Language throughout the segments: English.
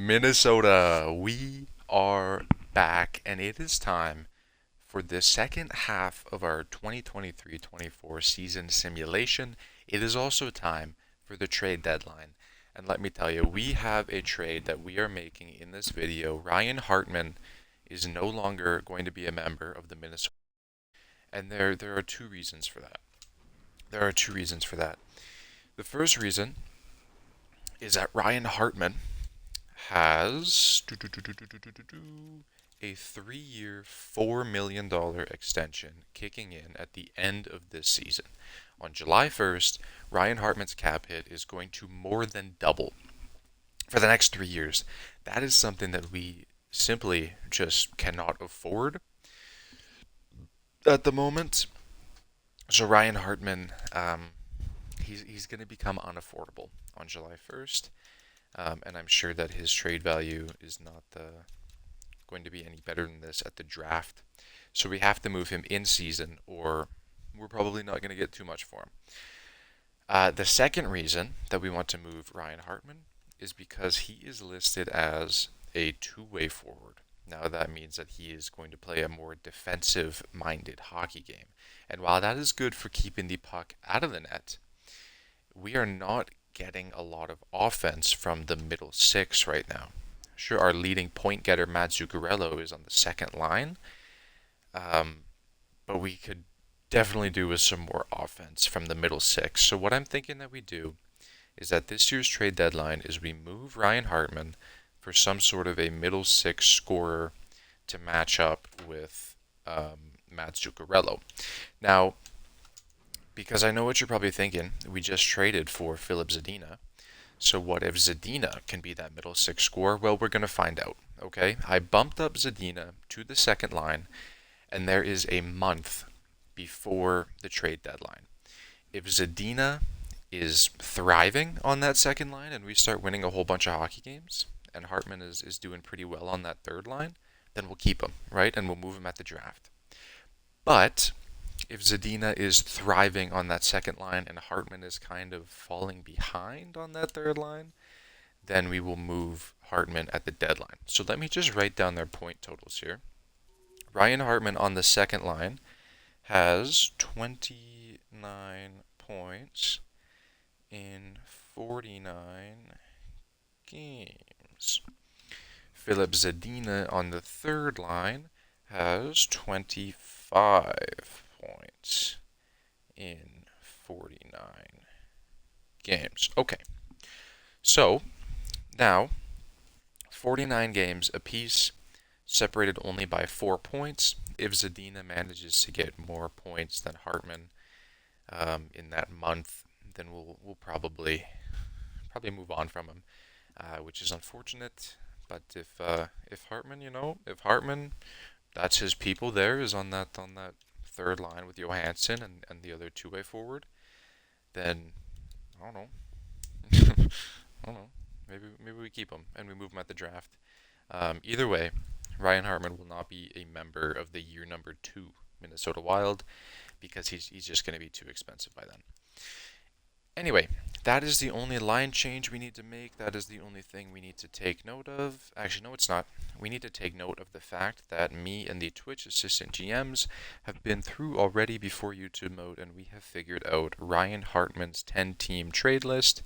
Minnesota, we are back, and it is time for the second half of our 2023-24 season simulation. It is also time for the trade deadline. And let me tell you, we have a trade that we are making in this video. Ryan Hartman is no longer going to be a member of the Minnesota. And there are two reasons for that. The first reason is that Ryan Hartman has a 3-year, $4 million extension kicking in at the end of this season. On July 1st, Ryan Hartman's cap hit is going to more than double for the next 3 years. That is something that we simply just cannot afford at the moment. So Ryan Hartman, he's going to become unaffordable on July 1st. And I'm sure that his trade value is not going to be any better than this at the draft. So we have to move him in season, or we're probably not going to get too much for him. The second reason that we want to move Ryan Hartman is because he is listed as a two-way forward. Now that means that he is going to play a more defensive-minded hockey game. And while that is good for keeping the puck out of the net, we are not getting a lot of offense from the middle six right now. Sure, our leading point getter, Matt Zuccarello, is on the second line, but we could definitely do with some more offense from the middle six. So what I'm thinking that we do is that this year's trade deadline is we move Ryan Hartman for some sort of a middle six scorer to match up with Matt Zuccarello. Now, because I know what you're probably thinking, we just traded for Filip Zadina. So what if Zadina can be that middle six scorer? Well, we're going to find out, okay? I bumped up Zadina to the second line, and there is a month before the trade deadline. If Zadina is thriving on that second line and we start winning a whole bunch of hockey games, and Hartman is doing pretty well on that third line, then we'll keep him, right? And we'll move him at the draft. But if Zadina is thriving on that second line and Hartman is kind of falling behind on that third line, then we will move Hartman at the deadline. So let me just write down their point totals here. Ryan Hartman on the second line has 29 points in 49 games. Filip Zadina on the third line has 25 points in 49 games. Okay, so now 49 games apiece, separated only by 4 points. If Zadina manages to get more points than Hartman in that month, then we'll probably move on from him, which is unfortunate. But if Hartman, that's his people there, is on that third line with Johansson and the other two-way forward, then I don't know. Maybe we keep him and we move him at the draft. Either way, Ryan Hartman will not be a member of the year number 2 Minnesota Wild because he's just going to be too expensive by then. Anyway, that is the only line change we need to make. That is the only thing we need to take note of. Actually, no, it's not. We need to take note of the fact that me and the Twitch assistant GMs have been through already before YouTube mode, and we have figured out Ryan Hartman's 10-team trade list,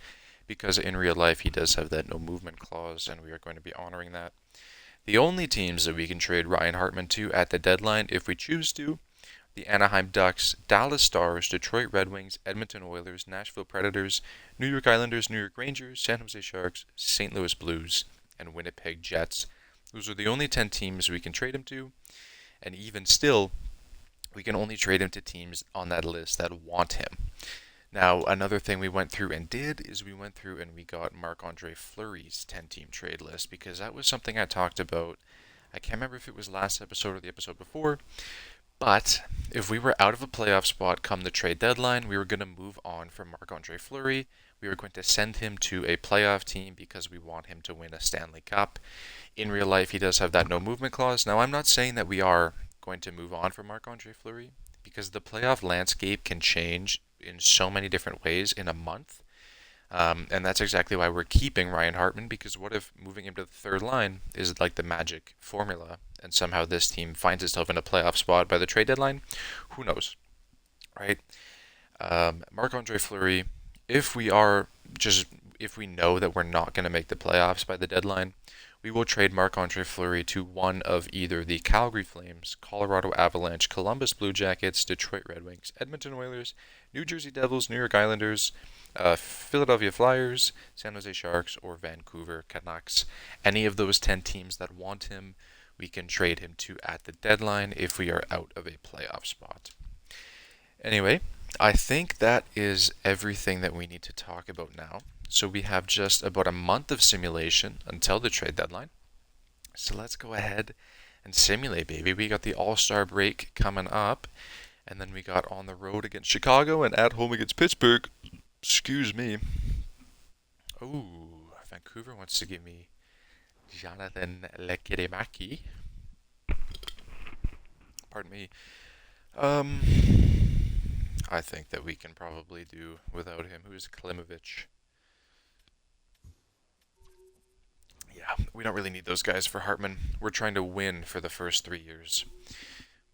because in real life he does have that no movement clause, and we are going to be honoring that. The only teams that we can trade Ryan Hartman to at the deadline, if we choose to, the Anaheim Ducks, Dallas Stars, Detroit Red Wings, Edmonton Oilers, Nashville Predators, New York Islanders, New York Rangers, San Jose Sharks, St. Louis Blues, and Winnipeg Jets. Those are the only 10 teams we can trade him to, and even still, we can only trade him to teams on that list that want him. Now, another thing we went through and did is we went through and we got Marc-Andre Fleury's 10-team trade list, because that was something I talked about. I can't remember if it was last episode or the episode before, but if we were out of a playoff spot come the trade deadline, we were going to move on from Marc-Andre Fleury. We were going to send him to a playoff team because we want him to win a Stanley Cup. In real life, he does have that no movement clause. Now, I'm not saying that we are going to move on from Marc-Andre Fleury, because the playoff landscape can change in so many different ways in a month. And that's exactly why we're keeping Ryan Hartman, because what if moving him to the third line is like the magic formula and somehow this team finds itself in a playoff spot by the trade deadline? Who knows, right? Marc-Andre Fleury, if we are just if we know that we're not going to make the playoffs by the deadline, we will trade Marc-Andre Fleury to one of either the Calgary Flames, Colorado Avalanche, Columbus Blue Jackets, Detroit Red Wings, Edmonton Oilers, New Jersey Devils, New York Islanders, Philadelphia Flyers, San Jose Sharks, or Vancouver Canucks. Any of those 10 teams that want him, we can trade him to at the deadline if we are out of a playoff spot. Anyway, I think that is everything that we need to talk about now. So we have just about a month of simulation until the trade deadline. So let's go ahead and simulate, baby. We got the All-Star break coming up, and then we got on the road against Chicago and at home against Pittsburgh. Excuse me. Oh, Vancouver wants to give me Jonathan Lekkerimäki. Pardon me. I think that we can probably do without him. Who's Klimovich? Yeah, we don't really need those guys for Hartman. We're trying to win for the first 3 years.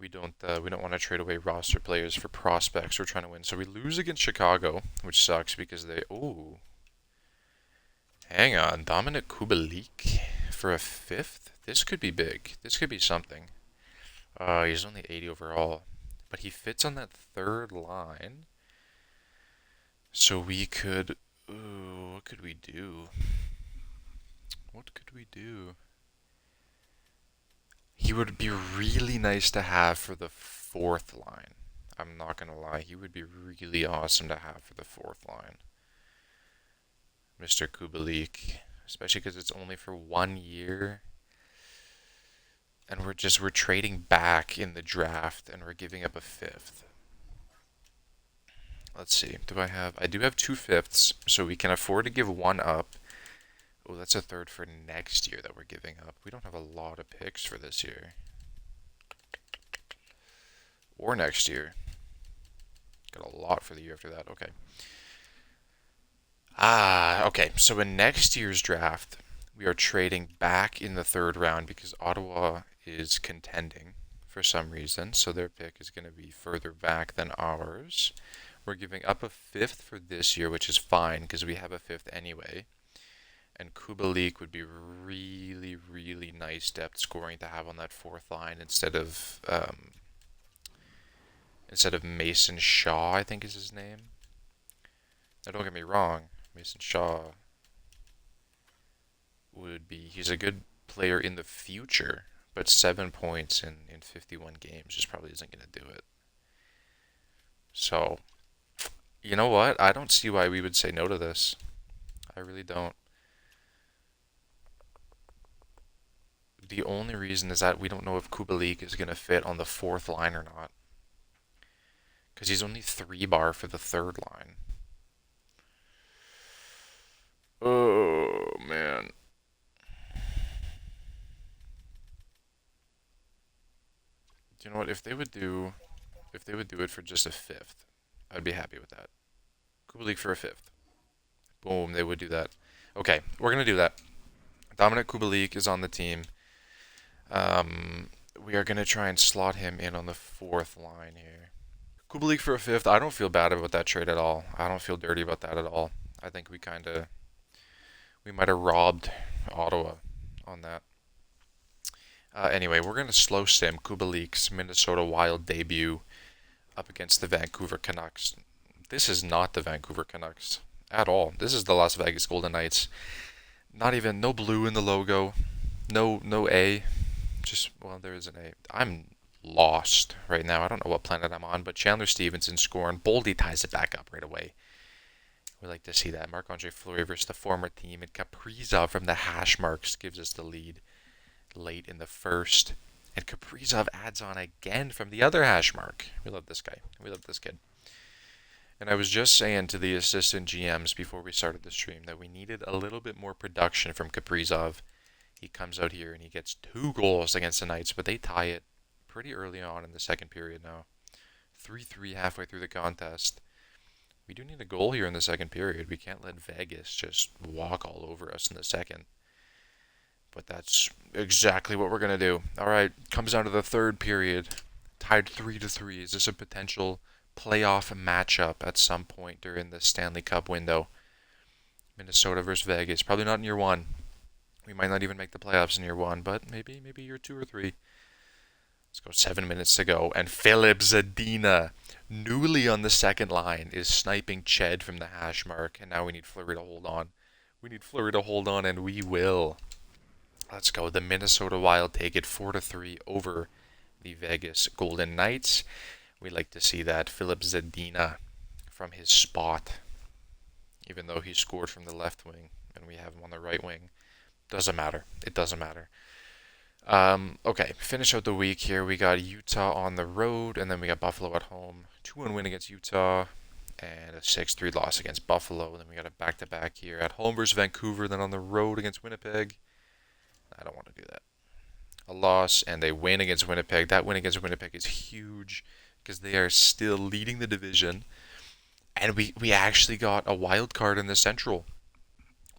We don't want to trade away roster players for prospects. We're trying to win. So we lose against Chicago, which sucks because they hang on, Dominic Kubalik for a fifth. This could be big. This could be something. He's only 80 overall, but he fits on that third line. So we could. Ooh, what could we do? What could we do? He would be really nice to have for the fourth line. I'm not gonna lie, he would be really awesome to have for the fourth line. Mr. Kubalik, especially because it's only for 1 year. And we're trading back in the draft and we're giving up a fifth. Let's see. I do have 2/5, so we can afford to give one up. Oh, that's a third for next year that we're giving up. We don't have a lot of picks for this year. Or next year. Got a lot for the year after that. Okay. Okay. So in next year's draft, we are trading back in the third round because Ottawa is contending for some reason. So their pick is going to be further back than ours. We're giving up a fifth for this year, which is fine because we have a fifth anyway. And Kubalik would be really, really nice depth scoring to have on that fourth line instead of Mason Shaw, I think is his name. Now don't get me wrong, Mason Shaw he's a good player in the future, but 7 points in 51 games just probably isn't going to do it. So, you know what? I don't see why we would say no to this. I really don't. The only reason is that we don't know if Kubalik is going to fit on the fourth line or not. Because he's only 3 bar for the third line. Oh, man. You know what? If they would do it for just a fifth, I'd be happy with that. Kubalik for a fifth. Boom, they would do that. Okay, we're going to do that. Dominic Kubalik is on the team. We are going to try and slot him in on the fourth line here. Kubalik for a fifth. I don't feel bad about that trade at all. I don't feel dirty about that at all. I think we might have robbed Ottawa on that. Anyway, we're going to slow sim Kubalik's Minnesota Wild debut up against the Vancouver Canucks. This is not the Vancouver Canucks at all. This is the Las Vegas Golden Knights. No blue in the logo. No A. There is an A. I'm lost right now. I don't know what planet I'm on, but Chandler Stevenson scoring. Boldy ties it back up right away. We like to see that. Marc-Andre Fleury versus the former team, and Kaprizov from the hash marks gives us the lead late in the first. And Kaprizov adds on again from the other hash mark. We love this guy. We love this kid. And I was just saying to the assistant GMs before we started the stream that we needed a little bit more production from Kaprizov. He comes out here and he gets 2 goals against the Knights, but they tie it pretty early on in the second period now. 3-3 halfway through the contest. We do need a goal here in the second period. We can't let Vegas just walk all over us in the second. But that's exactly what we're going to do. All right, comes down to the third period. Tied 3-3. Is this a potential playoff matchup at some point during the Stanley Cup window? Minnesota versus Vegas. Probably not in year one. We might not even make the playoffs in year one, but maybe year 2 or 3. Let's go. 7 minutes to go, and Filip Zadina, newly on the second line, is sniping Ched from the hash mark, and now we need Fleury to hold on. We need Fleury to hold on, and we will. Let's go. The Minnesota Wild take it 4-3 over the Vegas Golden Knights. We like to see that. Filip Zadina from his spot, even though he scored from the left wing and we have him on the right wing. Doesn't matter. It doesn't matter. Okay, finish out the week here. We got Utah on the road, and then we got Buffalo at home. 2-1 win against Utah, and a 6-3 loss against Buffalo. Then we got a back-to-back here at home versus Vancouver, then on the road against Winnipeg. I don't want to do that. A loss and a win against Winnipeg. That win against Winnipeg is huge because they are still leading the division, and we actually got a wild card in the Central.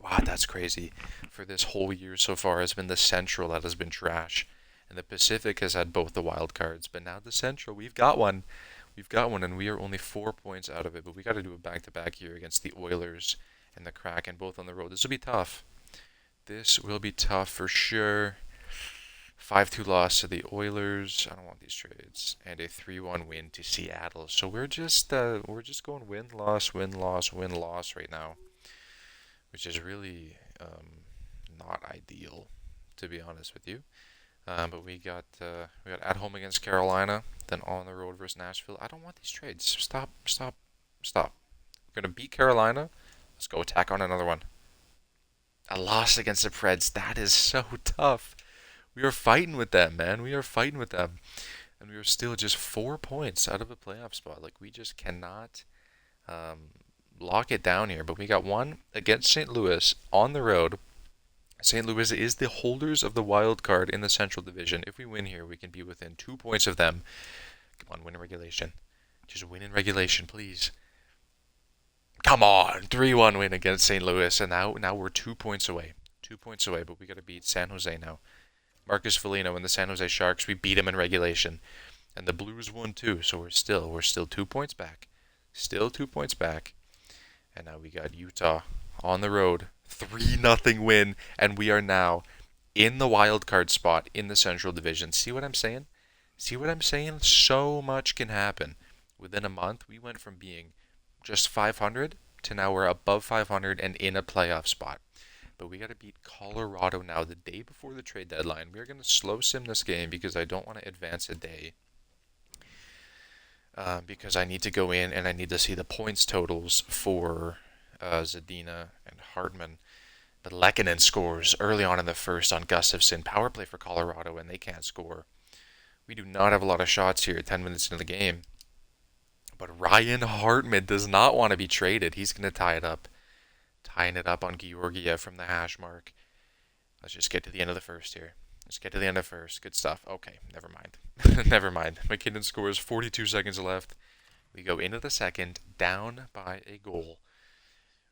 Wow, that's crazy. For this whole year so far, it's been the Central that has been trash, and the Pacific has had both the wild cards. But now the Central, we've got one. We've got one, and we are only 4 points out of it. But we got to do a back-to-back here against the Oilers and the Kraken, both on the road. This will be tough. This will be tough for sure. 5-2 loss to the Oilers. I don't want these trades. And a 3-1 win to Seattle. So we're just going win-loss, win-loss, win-loss right now, which is really not ideal, to be honest with you. But we got at home against Carolina, then on the road versus Nashville. I don't want these trades. Stop. We're gonna beat Carolina. Let's go attack on another one. A loss against the Preds. That is so tough. We are fighting with them, man. We are fighting with them, and we are still just 4 points out of a playoff spot. Like, we just cannot lock it down here. But we got one against St. Louis on the road. St. Louis is the holders of the wild card in the Central Division. If we win here, we can be within 2 points of them. Come on, win in regulation. Just win in regulation, please. Come on, 3-1 win against St. Louis, and now we're 2 points away. 2 points away, but we got to beat San Jose now. Marcus Foligno and the San Jose Sharks, we beat him in regulation, and the Blues won too. So we're still 2 points back. Still 2 points back. And now we got Utah on the road, 3-0 win, and we are now in the wild card spot in the Central Division. See what I'm saying? So much can happen. Within a month, we went from being just 500 to now we're above 500 and in a playoff spot. But we got to beat Colorado now the day before the trade deadline. We're going to slow sim this game because I don't want to advance a day. Because I need to go in and I need to see the points totals for Zadina and Hartman. But Lehkonen scores early on in the first on Gustafsson. Power play for Colorado, and they can't score. We do not have a lot of shots here 10 minutes into the game. But Ryan Hartman does not want to be traded. He's going to tie it up. Tying it up on Georgiev from the hash mark. Let's just get to the end of the first here. Good stuff. Okay, never mind. Never mind. McKinnon scores 42 seconds left. We go into the second, down by a goal.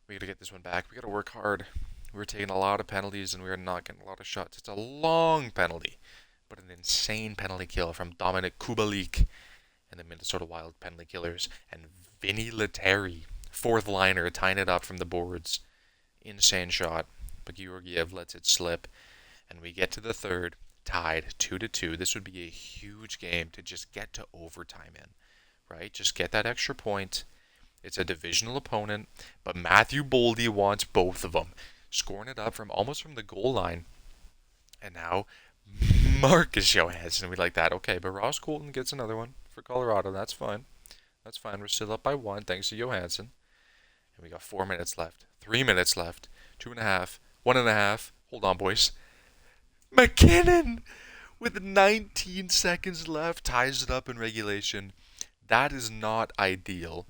We got to get this one back. We got to work hard. We're taking a lot of penalties, and we're not getting a lot of shots. It's a long penalty, but an insane penalty kill from Dominic Kubalik and the Minnesota Wild penalty killers. And Vinny Lettieri, fourth liner, tying it up from the boards. Insane shot, but Georgiev lets it slip. And we get to the third, tied 2-2. This would be a huge game to just get to overtime in, right? Just get that extra point. It's a divisional opponent, but Matthew Boldy wants both of them. Scoring it up from almost from the goal line. And now Marcus Johansson. We like that. Okay, but Ross Colton gets another one for Colorado. That's fine. We're still up by 1 thanks to Johansson. And we got 4 minutes left. 3 minutes left. 2.5. 1.5. Hold on, boys. McKinnon, with 19 seconds left, ties it up in regulation. That is not ideal.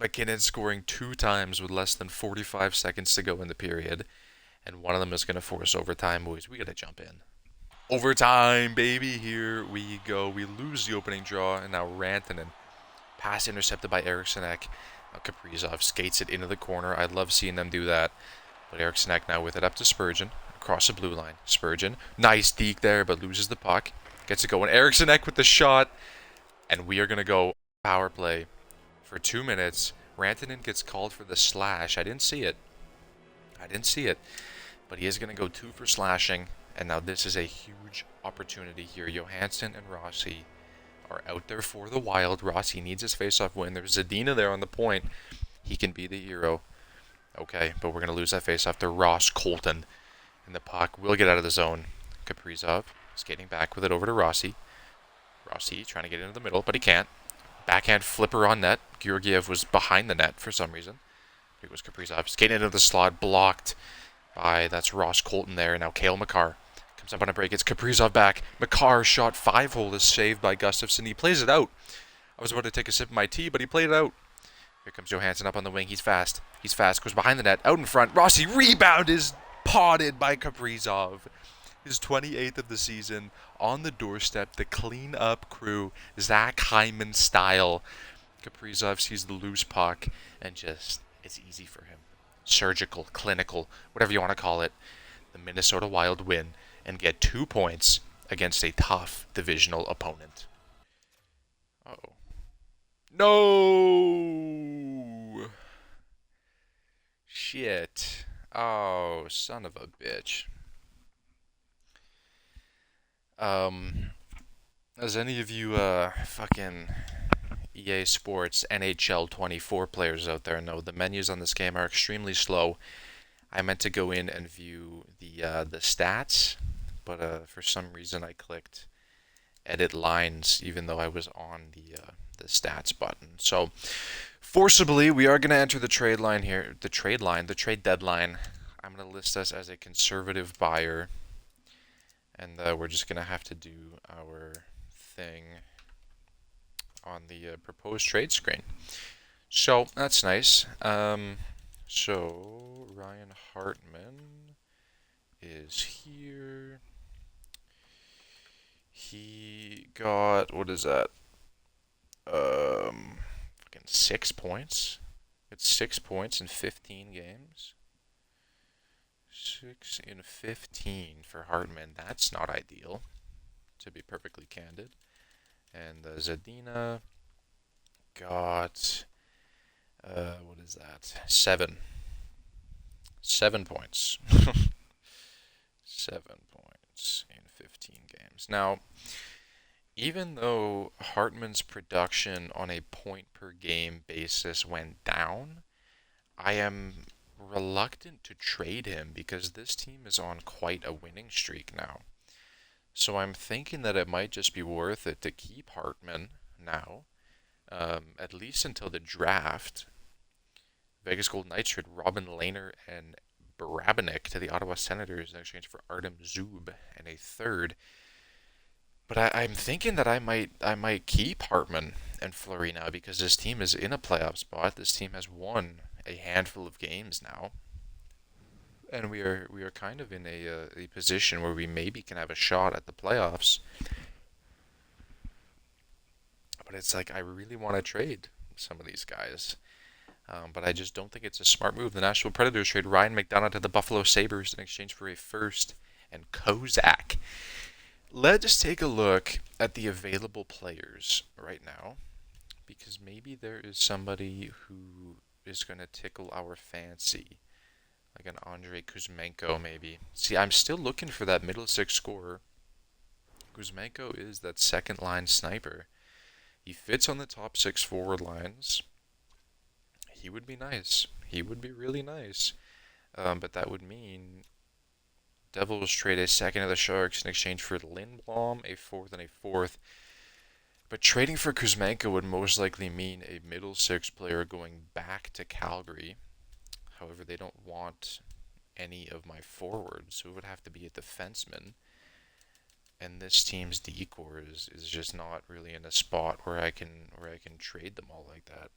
McKinnon scoring 2 times with less than 45 seconds to go in the period. And one of them is going to force overtime, boys. We got to jump in. Overtime, baby. Here we go. We lose the opening draw, and now Rantanen. Pass intercepted by Eriksson Ek. Kaprizov skates it into the corner. I love seeing them do that. But Eriksson Ek now with it up to Spurgeon. Across the blue line. Spurgeon. Nice deke there, but loses the puck. Gets it going. Eriksson Ek with the shot. And we are going to go power play for 2 minutes. Rantanen gets called for the slash. I didn't see it. But he is going to go 2 for slashing. And now this is a huge opportunity here. Johansson and Rossi are out there for the Wild. Rossi needs his faceoff win. There's Zadina there on the point. He can be the hero. Okay, but we're going to lose that faceoff to Ross Colton. And the puck will get out of the zone. Kaprizov skating back with it over to Rossi. Rossi trying to get into the middle, but he can't. Backhand flipper on net. Georgiev was behind the net for some reason. It was Kaprizov skating into the slot, blocked by, that's Ross Colton there. Now Cale Makar comes up on a break. It's Kaprizov back. Makar shot 5-hole is saved by Gustafsson. He plays it out. I was about to take a sip of my tea, but he played it out. Here comes Johansson up on the wing. He's fast. Goes behind the net. Out in front. Rossi rebound is potted by Kaprizov. His 28th of the season on the doorstep. The clean-up crew. Zach Hyman style. Kaprizov sees the loose puck and just, it's easy for him. Surgical, clinical, whatever you want to call it. The Minnesota Wild win and get 2 points against a tough divisional opponent. Uh-oh. No! Shit. Oh, son of a bitch. As any of you fucking EA Sports NHL 24 players out there know, the menus on this game are extremely slow. I meant to go in and view the stats, but for some reason I clicked edit lines even though I was on the stats button. So forcibly we are going to enter the trade line here, the trade deadline. I'm going to list us as a conservative buyer, and we're just going to have to do our thing on the proposed trade screen. So that's nice. So Ryan Hartman is here. He got, what is that? Fucking 6 points. It's 6 points in 15 games. 6 in 15 for Hartman. That's not ideal, to be perfectly candid. And Zadina got, what is that? 7. 7 points. 7 points in 15 games. Now, even though Hartman's production on a point per game basis went down, I am reluctant to trade him because this team is on quite a winning streak now. So I'm thinking that it might just be worth it to keep Hartman now, at least until the draft. Vegas Golden Knights traded Robin Lehner and Barabanek to the Ottawa Senators in exchange for Artem Zub and a third. But I'm thinking that I might keep Hartman and Fleury now because this team is in a playoff spot. This team has won a handful of games now, and we are kind of in a position where we maybe can have a shot at the playoffs. But it's like I really want to trade some of these guys. But I just don't think it's a smart move. The Nashville Predators trade Ryan McDonough to the Buffalo Sabres in exchange for a first and Kozak. Let's take a look at the available players right now, because maybe there is somebody who is going to tickle our fancy, like an Andrei Kuzmenko maybe. See, I'm still looking for that middle six scorer. Kuzmenko is that second line sniper. He fits on the top 6 forward lines. He would be nice. He would be really nice. But that would mean Devils trade a second of the Sharks in exchange for Lindblom, a fourth, and a fourth. But trading for Kuzmenko would most likely mean a middle 6 player going back to Calgary. However, they don't want any of my forwards, so it would have to be a defenseman. And this team's decor is just not really in a spot where I can trade them all like that.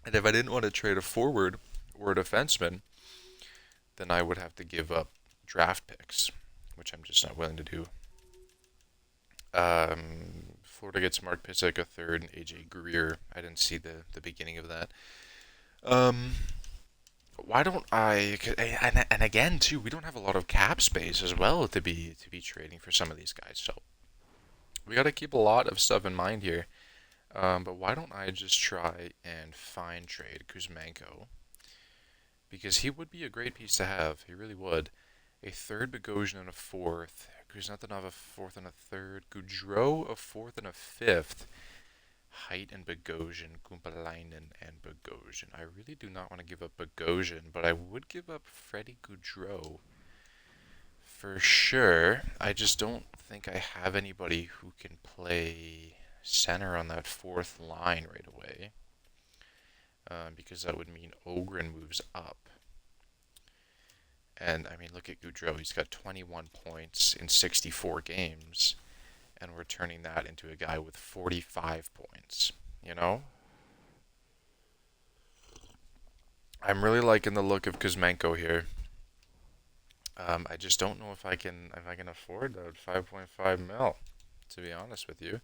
And if I didn't want to trade a forward or a defenseman, then I would have to give up draft picks, which I'm just not willing to do. Florida gets Mark Pysyk a third and AJ Greer. I didn't see the beginning of that. Um, why don't I? And again, too, we don't have a lot of cap space as well to be trading for some of these guys. So we got to keep a lot of stuff in mind here. But why don't I just try and fine trade Kuzmenko? Because he would be a great piece to have. He really would. A third Bogosian and a fourth. Kuznetsov a fourth and a third. Goudreau a fourth and a fifth. Height and Bogosian. Kumpalainen and Bogosian. I really do not want to give up Bogosian, but I would give up Freddie Goudreau. For sure. I just don't think I have anybody who can play center on that fourth line right away. Because that would mean Ogren moves up. And, I mean, look at Goudreau. He's got 21 points in 64 games. And we're turning that into a guy with 45 points. You know? I'm really liking the look of Kuzmenko here. I just don't know if I can afford that 5.5 mil, to be honest with you.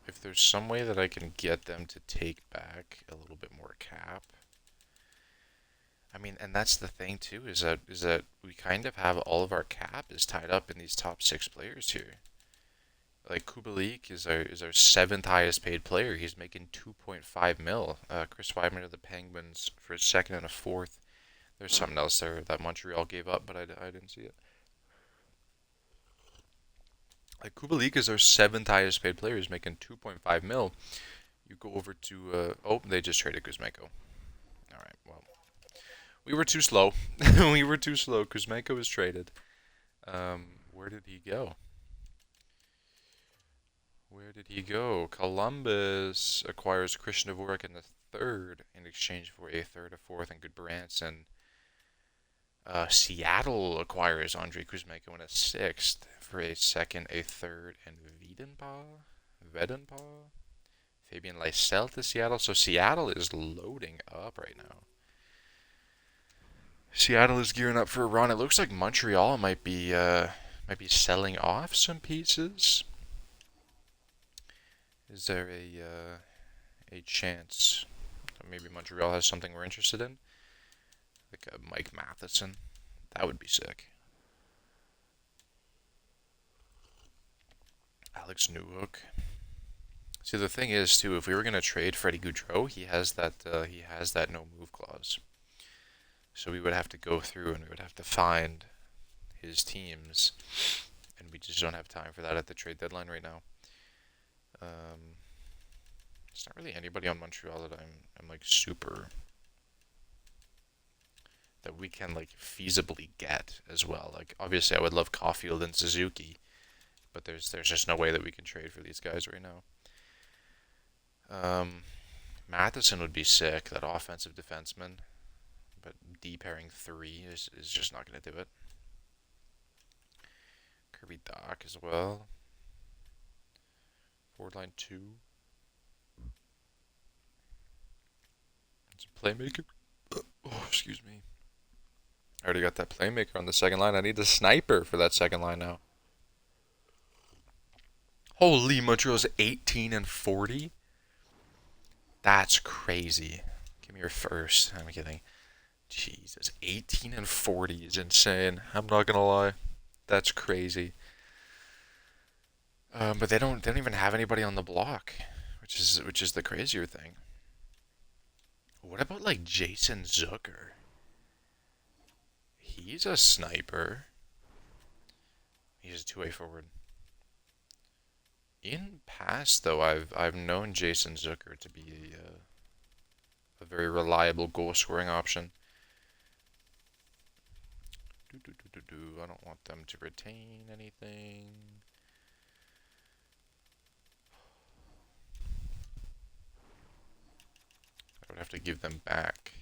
If there's some way that I can get them to take back a little bit more cap. I mean, and that's the thing too, is that we kind of have all of our cap is tied up in these top 6 players here. Like Kubalik is our 7th highest paid player. He's making 2.5 mil. Chris Weidman of the Penguins for a second and a fourth. There's something else there that Montreal gave up, but I didn't see it. Like Kubalik is our 7th highest paid player. He's making 2.5 mil. You go over to oh, they just traded Kuzmenko. All right, well. We were too slow. We were too slow. Kuzmenko was traded. Where did he go? Where did he go? Columbus acquires Christian Dvorak in the third in exchange for a third, a fourth, and Goodbranson. Seattle acquires Andrei Kuzmenko in a sixth for a second, a third, and Vedenpa? Fabian Lysell to Seattle. So Seattle is loading up right now. Seattle is gearing up for a run. It looks like Montreal might be selling off some pieces. Is there a chance that maybe Montreal has something we're interested in? Like a Mike Matheson? That would be sick. Alex Newhook. See, the thing is, too, if we were gonna trade Freddie Goudreau, he has that no move clause. So we would have to go through and we would have to find his teams, and we just don't have time for that at the trade deadline right now. There's not really anybody on Montreal that I'm like super that we can like feasibly get as well. Like obviously I would love Caulfield and Suzuki, but there's just no way that we can trade for these guys right now. Matheson would be sick, that offensive defenseman, but D-pairing 3 is just not going to do it. Kirby Dach as well. Forward line 2. It's a playmaker. Oh, excuse me. I already got that playmaker on the second line. I need the sniper for that second line now. Holy, Montreal's 18 and 40? That's crazy. Give me your first. I'm kidding. Jesus, 18 and 40 is insane. I'm not gonna lie. That's crazy. But they don't even have anybody on the block, which is the crazier thing. What about like Jason Zucker? He's a sniper. He's a two-way forward. In past though, I've known Jason Zucker to be a very reliable goal-scoring option. I don't want them to retain anything. I would have to give them back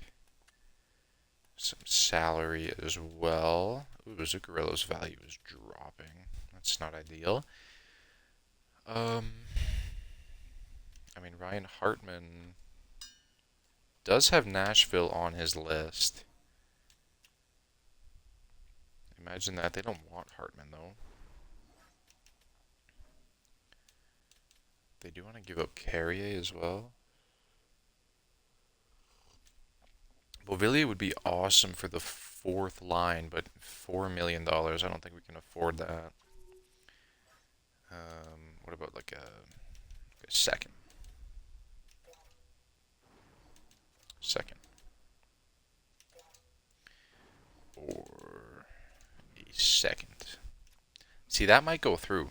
some salary as well. Ooh, Zuccarello's value is dropping. That's not ideal. I mean, Ryan Hartman does have Nashville on his list. Imagine that. They don't want Hartman, though. They do want to give up Carrier as well. Beauvillier would be awesome for the fourth line, but $4 million, I don't think we can afford that. What about like a second? Second. Or a second. See, that might go through.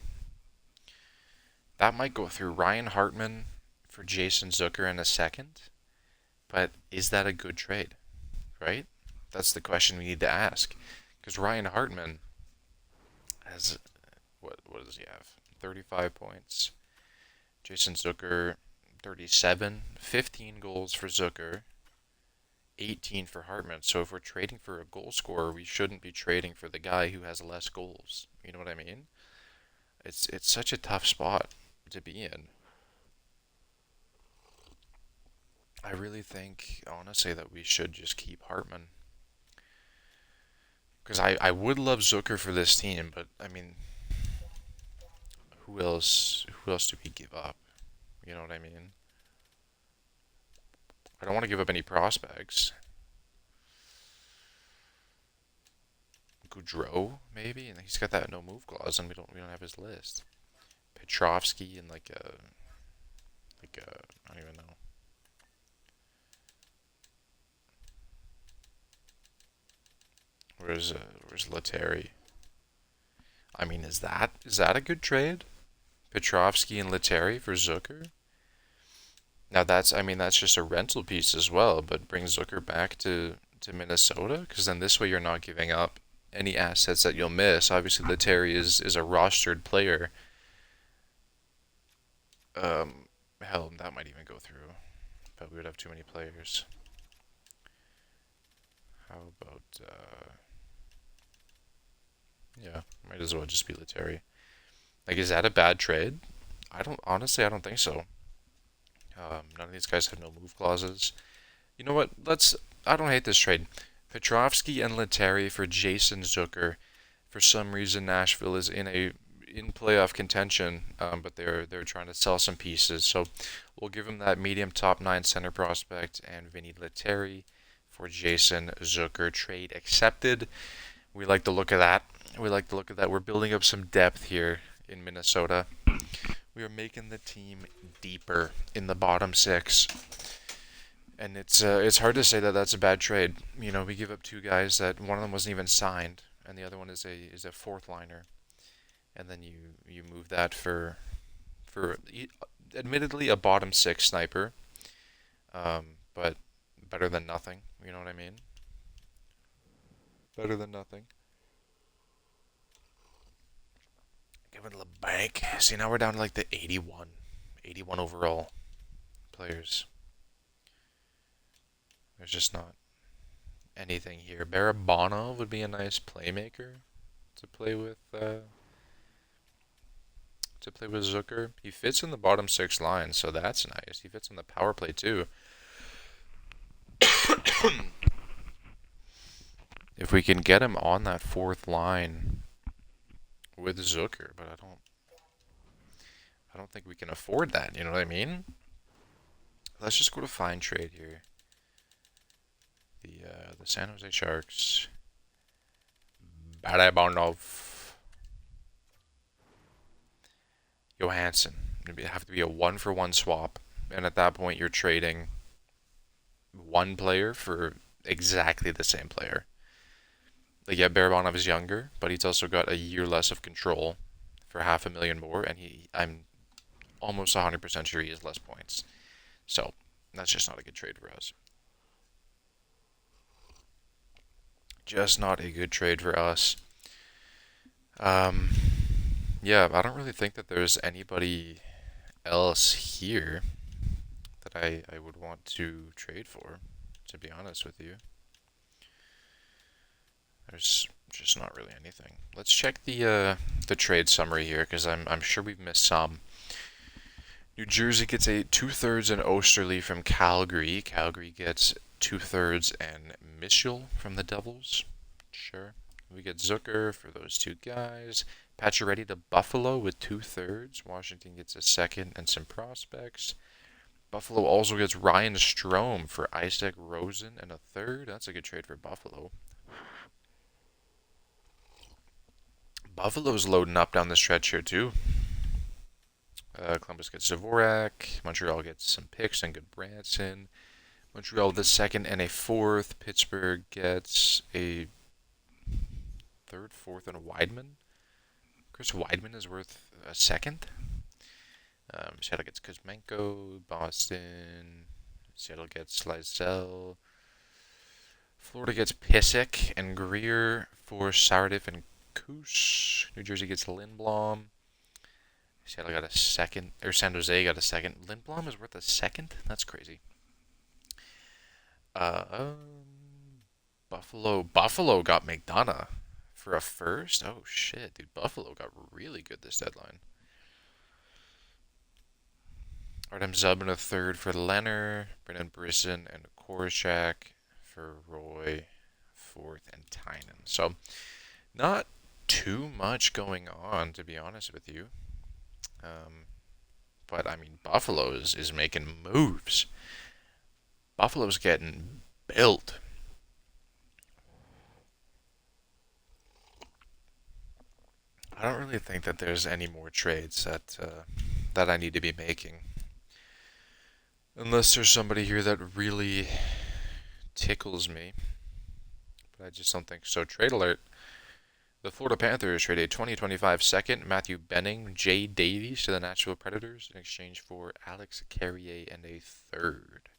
That might go through. Ryan Hartman for Jason Zucker in a second. But is that a good trade? Right? That's the question we need to ask. Because Ryan Hartman has, what does he have? 35 points. Jason Zucker, 37. 15 goals for Zucker. 18 for Hartman. So if we're trading for a goal scorer, we shouldn't be trading for the guy who has less goals. You know what I mean? It's such a tough spot to be in. I really think, honestly, that we should just keep Hartman. Because I would love Zucker for this team, but I mean, who else do we give up? You know what I mean? I don't want to give up any prospects. Goudreau, maybe, and he's got that no move clause, and we don't have his list. Petrovsky and like a I don't even know. Where's Letary? I mean, is that a good trade? Petrovsky and Letary for Zucker? Now that's just a rental piece as well, but bring Zucker back to Minnesota, because then this way you're not giving up any assets that you'll miss. Obviously, Letary is a rostered player. Hell, that might even go through, but we would have too many players. How about yeah, might as well just be Letary. Like, is that a bad trade? I don't think so. None of these guys have no move clauses. You know what? I don't hate this trade. Petrovsky and Letary for Jason Zucker. For some reason, Nashville is in playoff contention, but they're trying to sell some pieces. So we'll give them that medium top 9 center prospect and Vinny Letary for Jason Zucker. Trade accepted. We like the look of that. We're building up some depth here in Minnesota. We are making the team deeper in the bottom 6. And it's hard to say that that's a bad trade. You know, we give up 2 guys that one of them wasn't even signed, and the other one is a fourth liner. And then you move that for admittedly a bottom 6 sniper. But better than nothing. You know what I mean? Better than nothing. Give it a bank. See, now we're down to like the 81 overall players. There's just not anything here. Barabanov would be a nice playmaker to play with Zucker. He fits in the bottom 6 line, so that's nice. He fits on the power play too. If we can get him on that 4th line with Zucker, but I don't think we can afford that, you know what I mean? Let's just go to find trade here. The San Jose Sharks. Barabanov. Johansson. It'd have to be a 1-for-1 swap, and at that point you're trading one player for exactly the same player. Like, yeah, Barabanov is younger, but he's also got a year less of control for $500,000 more, and I'm almost 100% sure he has less points. So, that's just not a good trade for us. Just not a good trade for us. Yeah, I don't really think that there's anybody else here that I would want to trade for, to be honest with you. There's just not really anything. Let's check the trade summary here, because I'm sure we've missed some. New Jersey gets a 2/3 and Osterley from Calgary. Calgary gets 2/3 and Mitchell from the Devils. Sure. We get Zucker for those two guys. Pacioretty to Buffalo with 2/3. Washington gets a second and some prospects. Buffalo also gets Ryan Strome for Isaac Rosen and a third. That's a good trade for Buffalo. Buffalo's loading up down the stretch here too. Columbus gets Dvorak. Montreal gets some picks and good Branson. Montreal the second and a fourth. Pittsburgh gets a third, fourth, and a Weidman. Chris Weidman is worth a second. Seattle gets Kuzmenko. Boston. Seattle gets Lysell. Florida gets Pissick and Greer for Sardiff and Kush. New Jersey gets Lindblom. Seattle got a second, or San Jose got a second. Lindblom is worth a second? That's crazy. Buffalo got McDonough for a first? Oh shit, dude. Buffalo got really good this deadline. Artem Zub a third for Leonard. Brendan Brisson and Korshak for Roy. Fourth and Tynan. So, not too much going on, to be honest with you. But, I mean, Buffalo is making moves. Buffalo's getting built. I don't really think that there's any more trades that I need to be making. Unless there's somebody here that really tickles me. But I just don't think so. Trade alert. The Florida Panthers trade a 2025 second, Matthew Benning, Jay Davies to the Nashville Predators in exchange for Alex Carrier and a third.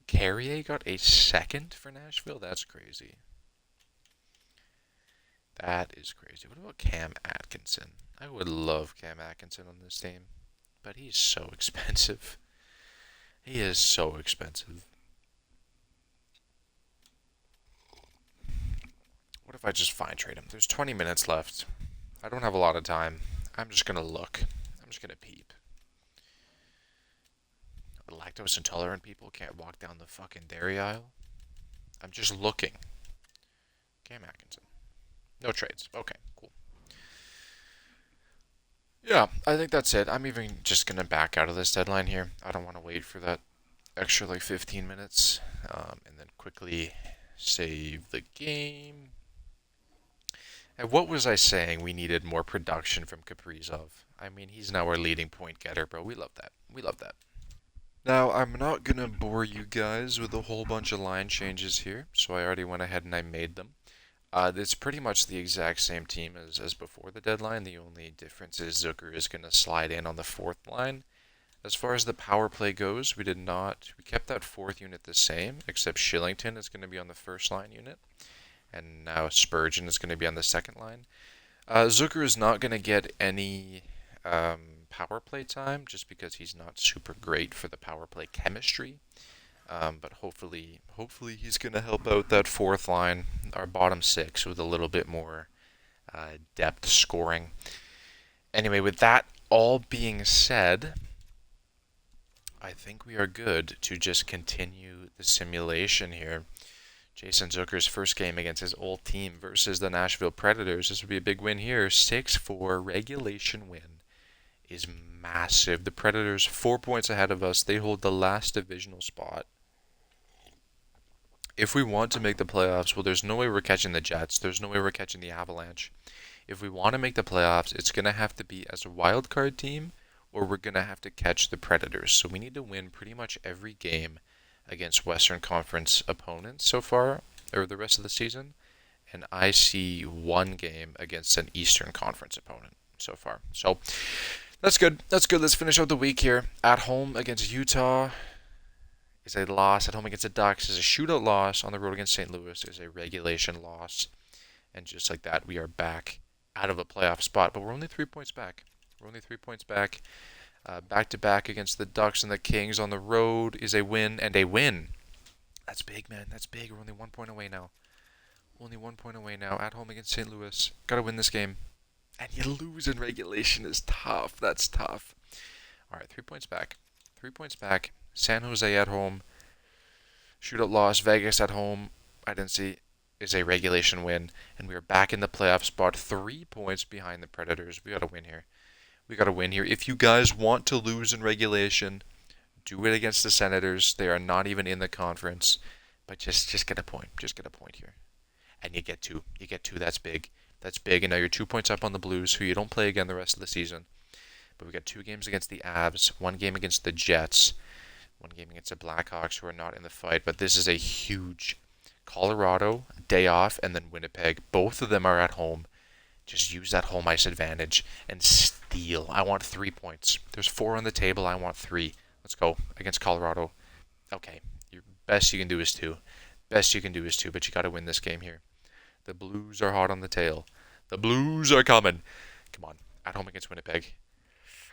Carrier got a second for Nashville? That's crazy. That is crazy. What about Cam Atkinson? I would love Cam Atkinson on this team, but he's so expensive. He is so expensive. What if I just fine trade him? There's 20 minutes left. I don't have a lot of time. I'm just going to look. I'm just going to peep. Lactose intolerant people can't walk down the fucking dairy aisle. I'm just looking. Cam Atkinson. No trades. Okay, cool. Yeah, I think that's it. I'm even just going to back out of this deadline here. I don't want to wait for that extra like 15 minutes. And then quickly save the game. And what was I saying? We needed more production from Kaprizov. I mean, he's now our leading point getter, bro. We love that. We love that. Now, I'm not going to bore you guys with a whole bunch of line changes here, so I already went ahead and I made them. It's pretty much the exact same team as before the deadline. The only difference is Zucker is going to slide in on the fourth line. As far as the power play goes, we kept that fourth unit the same, except Shillington is going to be on the first line unit, and now Spurgeon is going to be on the second line. Zucker is not going to get any power play time, just because he's not super great for the power play chemistry. But hopefully he's going to help out that fourth line, our bottom six, with a little bit more depth scoring. Anyway, with that all being said, I think we are good to just continue the simulation here. Jason Zucker's first game against his old team versus the Nashville Predators. This would be a big win here. 6-4 regulation win is massive. The Predators 4 points ahead of us. They hold the last divisional spot. If we want to make the playoffs, well, there's no way we're catching the Jets. There's no way we're catching the Avalanche. If we want to make the playoffs, it's going to have to be as a wild card team, or we're going to have to catch the Predators. So we need to win pretty much every game against Western Conference opponents so far, or the rest of the season. And I see one game against an Eastern Conference opponent so far. So that's good. That's good. Let's finish out the week here. At home against Utah is a loss. At home against the Ducks is a shootout loss. On the road against St. Louis is a regulation loss. And just like that, we are back out of a playoff spot. But we're only 3 points back. We're only 3 points back. Back-to-back against the Ducks and the Kings on the road is a win and a win. That's big, man. That's big. We're only 1 point away now. Only 1 point away now. At home against St. Louis. Got to win this game. And you lose in regulation is tough. That's tough. All right, 3 points back. 3 points back. San Jose at home. Shootout loss. Vegas at home. I didn't see. is a regulation win, and we are back in the playoff spot, 3 points behind the Predators. We got to win here. We got to win here. If you guys want to lose in regulation, do it against the Senators. They are not even in the conference, but just get a point. Just get a point here, and you get two. You get two. That's big. That's big. And now you're 2 points up on the Blues, who you don't play again the rest of the season. But we got 2 games against the Avs, 1 game against the Jets, 1 game against the Blackhawks, who are not in the fight. But this is a huge Colorado, day off, and then Winnipeg. Both of them are at home. Just use that home ice advantage and steal. I want 3 points. There's 4 on the table. I want 3. Let's go against Colorado. Okay, your best you can do is 2. Best you can do is 2, but you got to win this game here. The Blues are hot on the tail. The Blues are coming. Come on, at home against Winnipeg.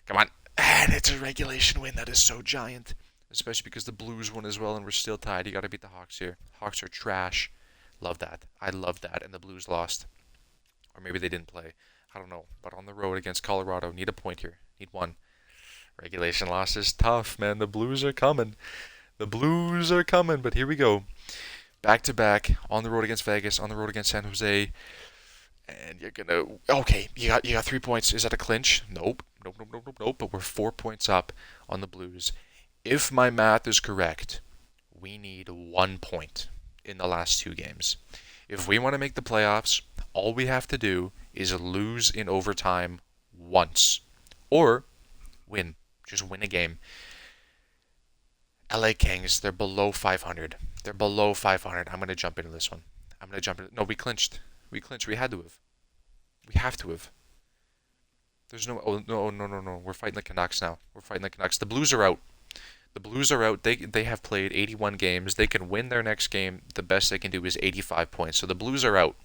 Come on. And it's a regulation win. That is so giant. Especially because the Blues won as well and we're still tied. You got to beat the Hawks here. Hawks are trash. Love that. I love that. And the Blues lost. Or maybe they didn't play. I don't know. But on the road against Colorado, need a point here. Need 1. Regulation loss is tough, man. The Blues are coming. The Blues are coming. But here we go. Back to back. On the road against Vegas. On the road against San Jose. And you're gonna. Okay, you got 3 points. Is that a clinch? Nope. Nope. But we're 4 points up on the Blues. If my math is correct, we need 1 point in the last 2 games. If we want to make the playoffs, all we have to do is lose in overtime once. Or win. Just win a game. LA Kings, they're below 500. They're below 500. I'm going to jump into this one. No, we clinched. We clinched. We had to have. We have to have. There's no. Oh, no. We're fighting the Canucks now. We're fighting the Canucks. The Blues are out. The Blues are out. They have played 81 games. They can win their next game. The best they can do is 85 points. So the Blues are out.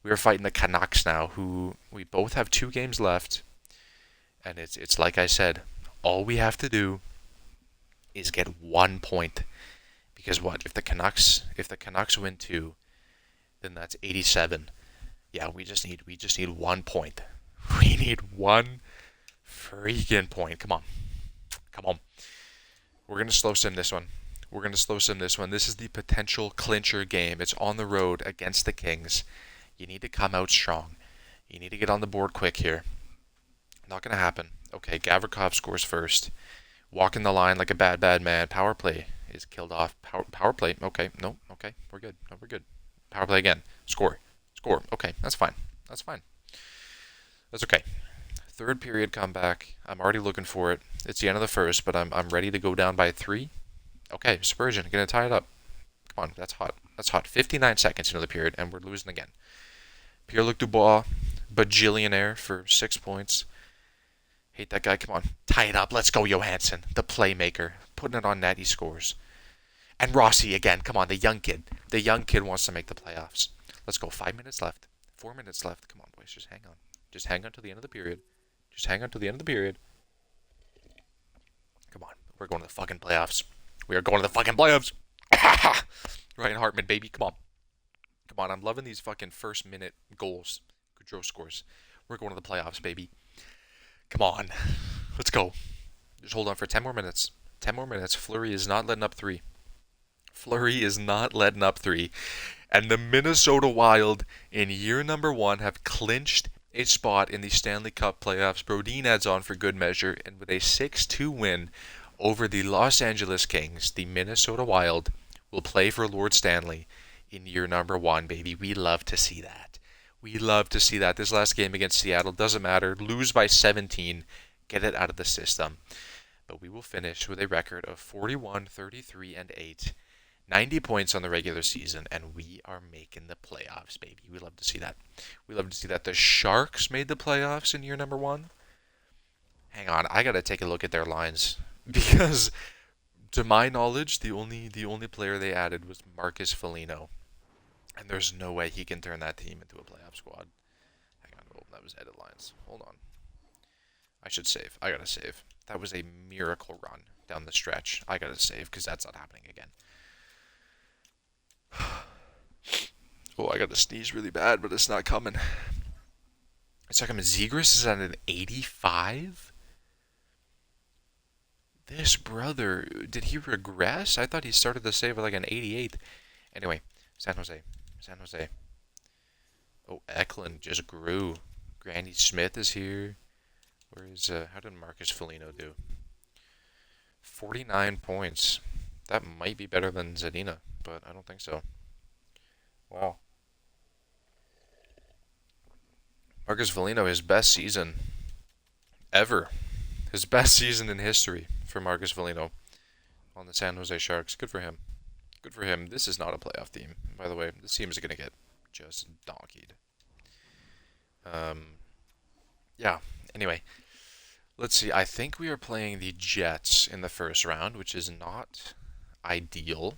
We are fighting the Canucks now, who we both have 2 games left. And it's like I said, all we have to do is get 1 point. Because what? If the Canucks win 2, then that's 87. Yeah, we just need 1 point. We need 1 freaking point. Come on. We're gonna slow sim this one. This is the potential clincher game. It's on the road against the Kings. You need to come out strong. You need to get on the board quick here. Not gonna happen. Okay, Gavrikov scores first. Walking the line like a bad man. Power play is killed off. Power play. Okay, no. Okay, we're good. No, we're good. Power play again. Score. Okay, that's fine. That's okay. 3rd period comeback. I'm already looking for it. It's the end of the first, but I'm ready to go down by 3. Okay, Spurgeon, gonna tie it up. Come on, that's hot. 59 seconds into the period, and we're losing again. Pierre-Luc Dubois, bajillionaire for 6 points. Hate that guy. Come on, tie it up. Let's go, Johansson, the playmaker. Putting it on net, he scores. And Rossi again. Come on, the young kid. The young kid wants to make the playoffs. Let's go. 5 minutes left. 4 minutes left. Come on, boys, just hang on. Just hang on to the end of the period. Come on. We're going to the fucking playoffs. We are going to the fucking playoffs. Ryan Hartman, baby. Come on. I'm loving these fucking first minute goals. Goudreau scores. We're going to the playoffs, baby. Come on. Let's go. Just hold on for 10 more minutes. 10 more minutes. Fleury is not letting up 3. And the Minnesota Wild in year number 1 have clinched a spot in the Stanley Cup playoffs. Brodin adds on for good measure, and with a 6-2 win over the Los Angeles Kings, the Minnesota Wild will play for Lord Stanley in year number 1, baby. We love to see that. This last game against Seattle doesn't matter. Lose by 17. Get it out of the system. But we will finish with a record of 41, 33, and 8. 90 points on the regular season, and we are making the playoffs, baby. We love to see that. The Sharks made the playoffs in year number 1. Hang on, I gotta take a look at their lines because, to my knowledge, the only player they added was Marcus Foligno, and there's no way he can turn that team into a playoff squad. Hang on, oh, that was edit lines. Hold on. I should save. I gotta save. That was a miracle run down the stretch. I gotta save because that's not happening again. Oh, I gotta sneeze really bad, but it's not coming. Zegras is at an 85? This brother, did he regress? I thought he started the save at like an 88. Anyway, San Jose. San Jose. Oh, Eklund just grew. Grandy Smith is here. Where is, how did Marcus Foligno do? 49 points. That might be better than Zadina, but I don't think so. Wow. Marcus Foligno, his best season ever. His best season in history for Marcus Foligno on the San Jose Sharks. Good for him. Good for him. This is not a playoff team, by the way. This team is going to get just donkeyed. Yeah. Anyway, let's see. I think we are playing the Jets in the first round, which is not ideal,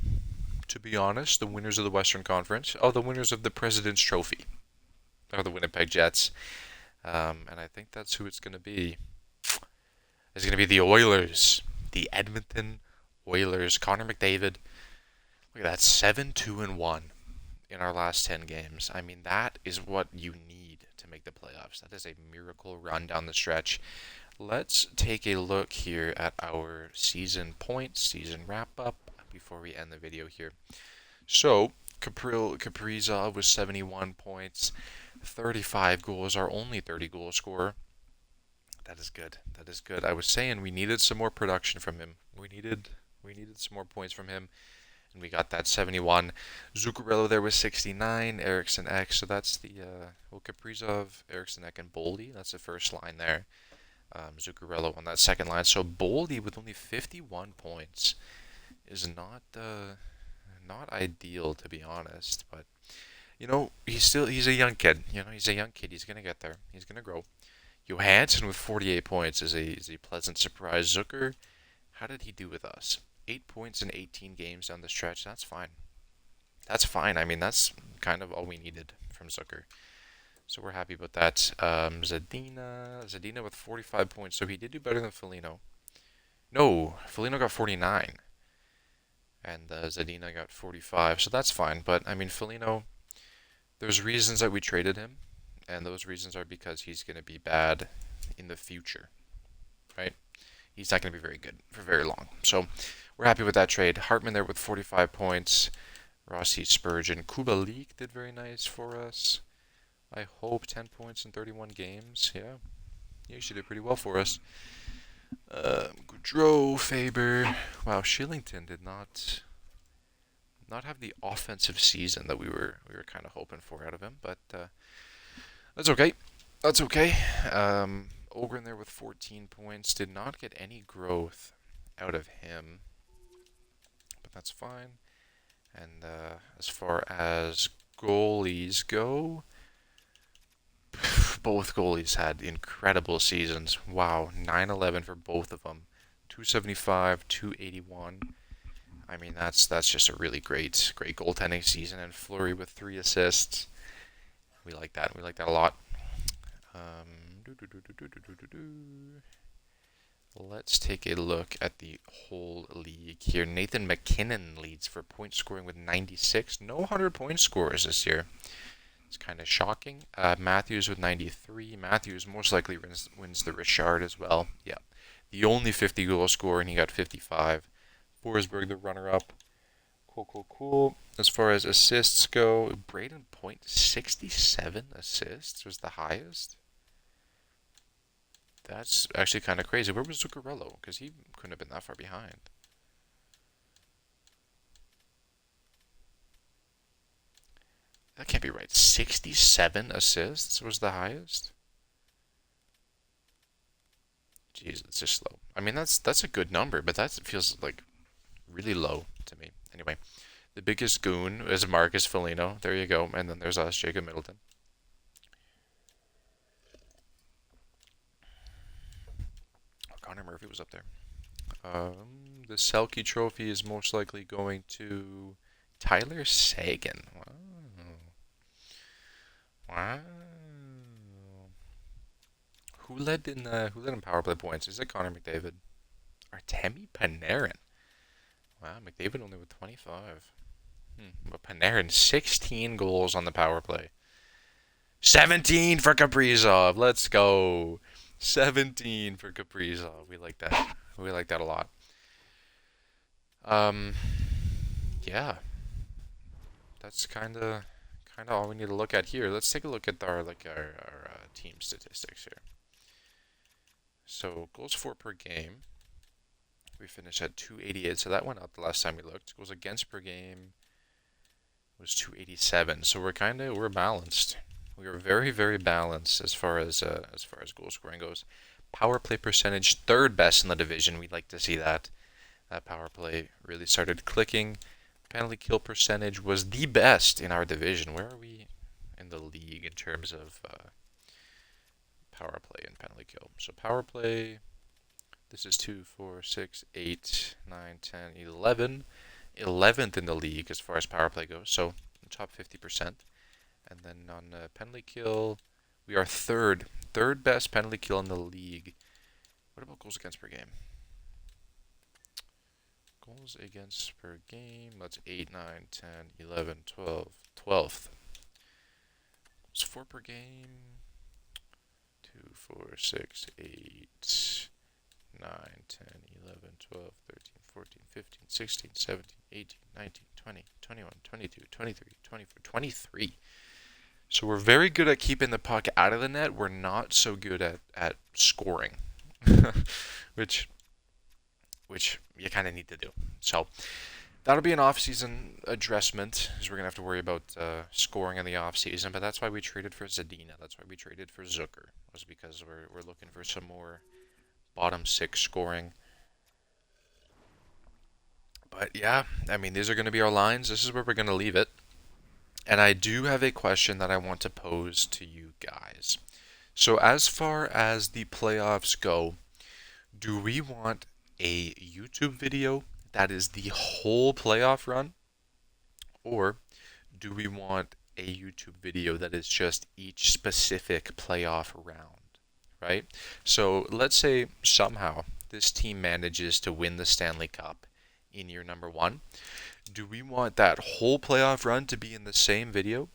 to be honest. The winners of the Western Conference. Oh, the winners of the President's Trophy are the Winnipeg Jets. And I think that's who it's going to be. It's going to be the Oilers. The Edmonton Oilers. Connor McDavid. Look at that. 7-2-1 in our last 10 games. I mean, that is what you need to make the playoffs. That is a miracle run down the stretch. Let's take a look here at our season points, season wrap-up, before we end the video here. So, Kaprizov with 71 points, 35 goals, our only 30-goal scorer. That is good. That is good. I was saying we needed some more production from him. We needed some more points from him, and we got that 71. Zuccarello there was 69. Eriksson Ek. So that's the Kaprizov, Eriksson Ek, and Boldy. That's the first line there. Zuccarello on that second line. So Boldy with only 51 points is not ideal, to be honest. But you know, he's a young kid. You know, he's a young kid. He's gonna get there. He's gonna grow. Johansson with 48 points is a pleasant surprise. Zucker, how did he do with us? 8 points in 18 games down the stretch. That's fine. That's fine. I mean, that's kind of all we needed from Zucker. So we're happy about that. Zadina with 45 points. So he did do better than Foligno. No, Foligno got 49. And Zadina got 45. So that's fine. But, I mean, Foligno, there's reasons that we traded him. And those reasons are because he's going to be bad in the future. Right? He's not going to be very good for very long. So we're happy with that trade. Hartman there with 45 points. Rossi, Spurgeon. Kubalik did very nice for us. I hope 10 points in 31 games. Yeah, he actually did pretty well for us. Goudreau, Faber. Wow, Shillington did not have the offensive season that we were kind of hoping for out of him, but that's okay. That's okay. Ogren there with 14 points. Did not get any growth out of him, but that's fine. And as far as goalies go, both goalies had incredible seasons. Wow, 9-11 for both of them. 275, 281. I mean, that's just a really great goaltending season. And Fleury with 3 assists. We like that. We like that a lot. Let's take a look at the whole league here. Nathan McKinnon leads for point scoring with 96. No 100-point scorers this year. It's kind of shocking. Matthews with 93. Matthews most likely wins the Richard as well. Yeah. The only 50-goal scorer, and he got 55. Forsberg, the runner-up. Cool. As far as assists go, Braden Point, 67 assists was the highest. That's actually kind of crazy. Where was Zuccarello? Because he couldn't have been that far behind. That can't be right. 67 assists was the highest? Jeez, it's just low. I mean, that's a good number, but that feels like really low to me. Anyway, the biggest goon is Marcus Foligno. There you go. And then there's us, Jacob Middleton. Connor Murphy was up there. The Selke Trophy is most likely going to Tyler Sagan. Wow. Who led in power play points? Is it Connor McDavid? Artemi Panarin. Wow, McDavid only with 25. But Panarin, 16 goals on the power play. 17 for Kaprizov. Let's go. 17 for Kaprizov. We like that. We like that a lot. Yeah. That's kind of kind of all we need to look at here. Let's take a look at our team statistics here. So goals for per game, we finished at 288, so that went up the last time we looked. Goals against per game was 287, so we're balanced. We are very, very balanced as far as goal scoring goes. Power play percentage, third best in the division. We'd like to see that. That power play really started clicking. Penalty kill percentage was the best in our division. Where are we in the league in terms of power play and penalty kill? So power play, this is 2, 4, 6, 8, 9, 10, 11. 11th in the league as far as power play goes, so top 50%. And then on penalty kill, we are third best penalty kill in the league. What about goals against per game? Goals against per game, that's 8, 9, 10, 11, 12, 12th. Goals for per game, 2, 4, 6, 8, 9, 10, 11, 12, 13, 14, 15, 16, 17, 18, 19, 20, 21, 22, 23, 24, 23. So we're very good at keeping the puck out of the net. We're not so good at scoring, which you kind of need to do. So that'll be an off-season adjustment, as we're going to have to worry about scoring in the off-season. But that's why we traded for Zadina. That's why we traded for Zucker, was because we're looking for some more bottom six scoring. But yeah, I mean, these are going to be our lines. This is where we're going to leave it. And I do have a question that I want to pose to you guys. So as far as the playoffs go, do we want a YouTube video that is the whole playoff run? Or do we want a YouTube video that is just each specific playoff round, right? So let's say somehow this team manages to win the Stanley Cup in year number 1. Do we want that whole playoff run to be in the same video?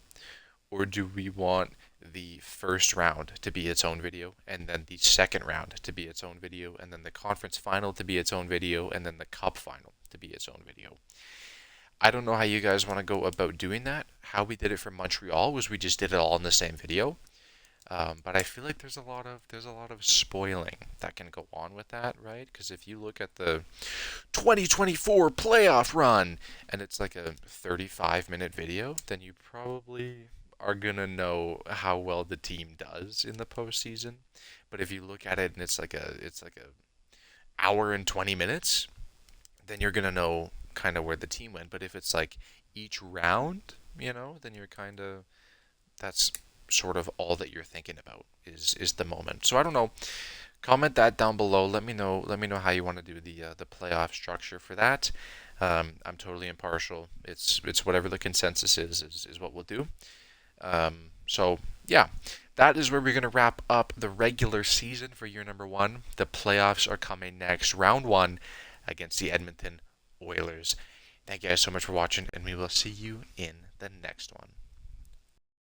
Or do we want the first round to be its own video, and then the second round to be its own video, and then the conference final to be its own video, and then the cup final to be its own video? I don't know how you guys want to go about doing that. How we did it for Montreal was we just did it all in the same video. But I feel like there's a lot of spoiling that can go on with that, right? Because if you look at the 2024 playoff run and it's like a 35-minute video, then you probably are gonna know how well the team does in the postseason. But if you look at it and it's like a hour and 20 minutes, then you're gonna know kind of where the team went. But if it's like each round, then you're kind of, that's sort of all that you're thinking about is the moment. So I don't know. Comment that down below. Let me know how you want to do the playoff structure for that. I'm totally impartial. It's whatever the consensus is what we'll do. So yeah, that is where we're going to wrap up the regular season for year number 1. The playoffs are coming next. Round 1 against the Edmonton Oilers. Thank you guys so much for watching, and we will see you in the next one.